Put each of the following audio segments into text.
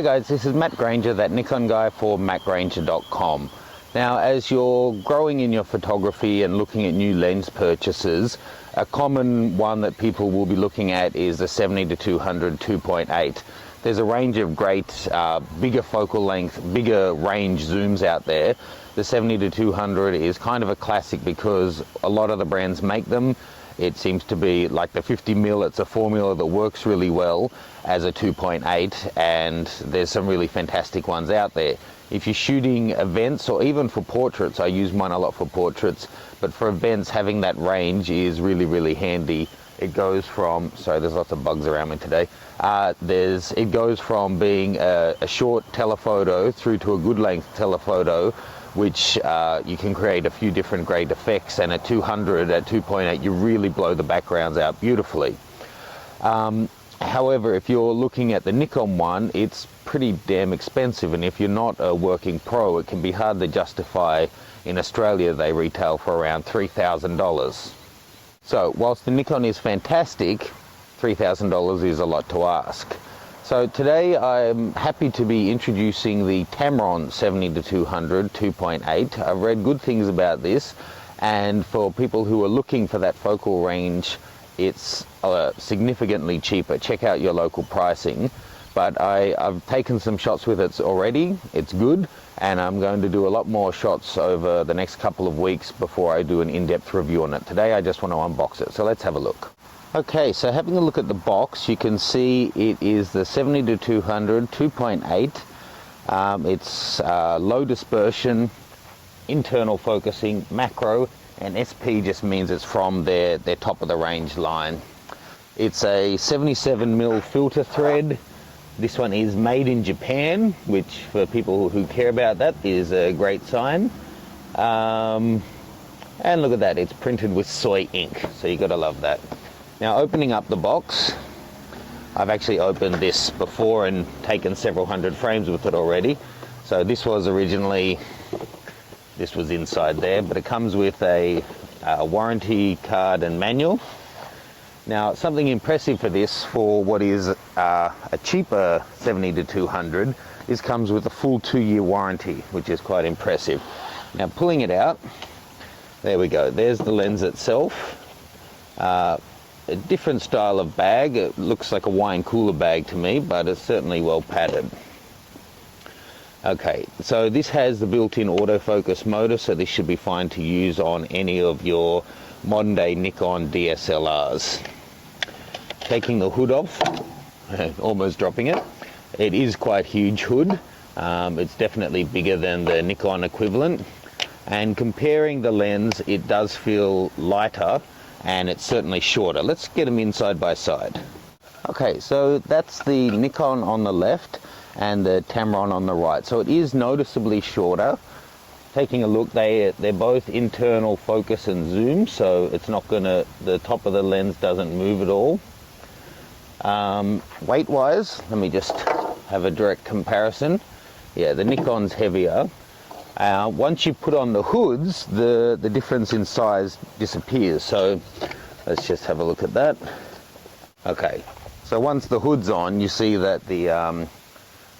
Hi guys, this is Matt Granger, that Nikon guy for mattgranger.com. Now, as you're growing in your photography and looking at new lens purchases, a common one that people will be looking at is the 70-200 2.8. There's a range of great bigger focal length, bigger range zooms out there. The 70-200 is kind of a classic because a lot of the brands make them. It seems to be like the 50mm, it's a formula that works really well as a 2.8, and there's some really fantastic ones out there. If you're shooting events or even for portraits, I use mine a lot for portraits, but for events having that range is really, really handy. It goes from, sorry, there's lots of bugs around me today. It goes from being a short telephoto through to a good length telephoto, which you can create a few different great effects, and at 200, at 2.8, you really blow the backgrounds out beautifully. However, if you're looking at the Nikon one, it's pretty damn expensive, and if you're not a working pro, it can be hard to justify. In Australia, they retail for around $3,000. So, whilst the Nikon is fantastic, $3,000 is a lot to ask. So today I'm happy to be introducing the Tamron 70-200 2.8. I've read good things about this, and for people who are looking for that focal range, it's significantly cheaper. Check out your local pricing. But I've taken some shots with it already. It's good, and I'm going to do a lot more shots over the next couple of weeks before I do an in-depth review on it. Today I just want to unbox it, so let's have a look. Okay, so having a look at the box, you can see it is the 70-200 2.8. It's low dispersion, internal focusing, macro, and SP just means it's from their top of the range line. It's a 77mm filter thread. This one is made in Japan, which for people who care about that is a great sign. And look at that, it's printed with soy ink, so you gotta love that. Now, opening up the box, I've actually opened this before and taken several hundred frames with it already. So this was inside there, but it comes with a warranty card and manual. Now, something impressive for this, for what is a cheaper 70-200, is comes with a full 2-year warranty, which is quite impressive. Now, pulling it out, there we go, there's the lens itself. A different style of bag. It looks like a wine cooler bag to me, but it's certainly well padded. Okay, so this has the built-in autofocus motor, so this should be fine to use on any of your modern day Nikon DSLRs. Taking the hood off, almost dropping it. It is quite huge hood. It's definitely bigger than the Nikon equivalent. And comparing the lens, it does feel lighter, and it's certainly shorter. Let's get them in side by side. Okay, so that's the Nikon on the left and the Tamron on the right. So it is noticeably shorter. Taking a look, they're both internal focus and zoom, so it's not gonna, the top of the lens doesn't move at all. Weight-wise, let me just have a direct comparison. Yeah, the Nikon's heavier. Once you put on the hoods, the difference in size disappears. So let's just have a look at that. Okay, so once the hood's on, you see that the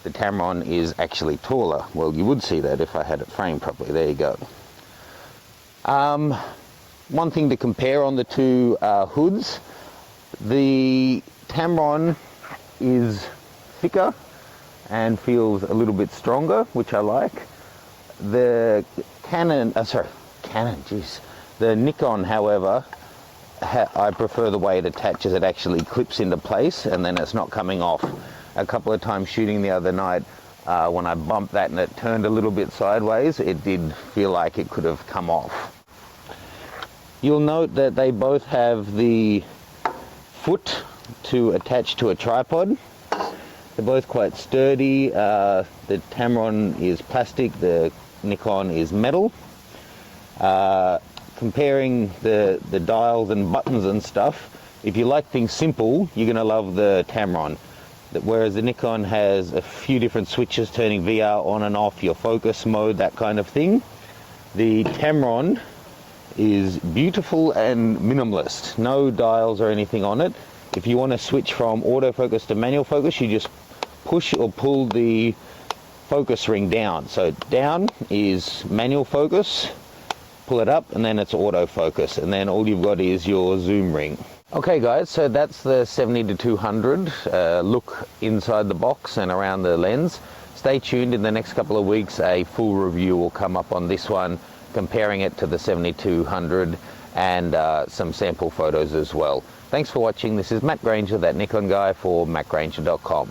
Tamron is actually taller. Well, you would see that if I had it framed properly. There you go. One thing to compare on the two hoods, the Tamron is thicker and feels a little bit stronger, which I like. The the Nikon, however, I prefer the way it attaches. It actually clips into place and then it's not coming off. A couple of times shooting the other night, when I bumped that and it turned a little bit sideways, it did feel like it could have come off. You'll note that they both have the foot to attach to a tripod. They're both quite sturdy. The Tamron is plastic, the Nikon is metal. Comparing the dials and buttons and stuff, if you like things simple, you're going to love the Tamron. Whereas the Nikon has a few different switches, turning VR on and off, your focus mode, that kind of thing. The Tamron is beautiful and minimalist. No dials or anything on it. If you want to switch from autofocus to manual focus, you just push or pull the focus ring down. So down is manual focus, pull it up, and then it's autofocus, and then all you've got is your zoom ring. Okay guys, so that's the 70-200 look inside the box and around the lens. Stay tuned. In the next couple of weeks a full review will come up on this one, comparing it to the 70-200 and some sample photos as well. Thanks for watching. This is Matt Granger, that Nikon guy, for MattGranger.com.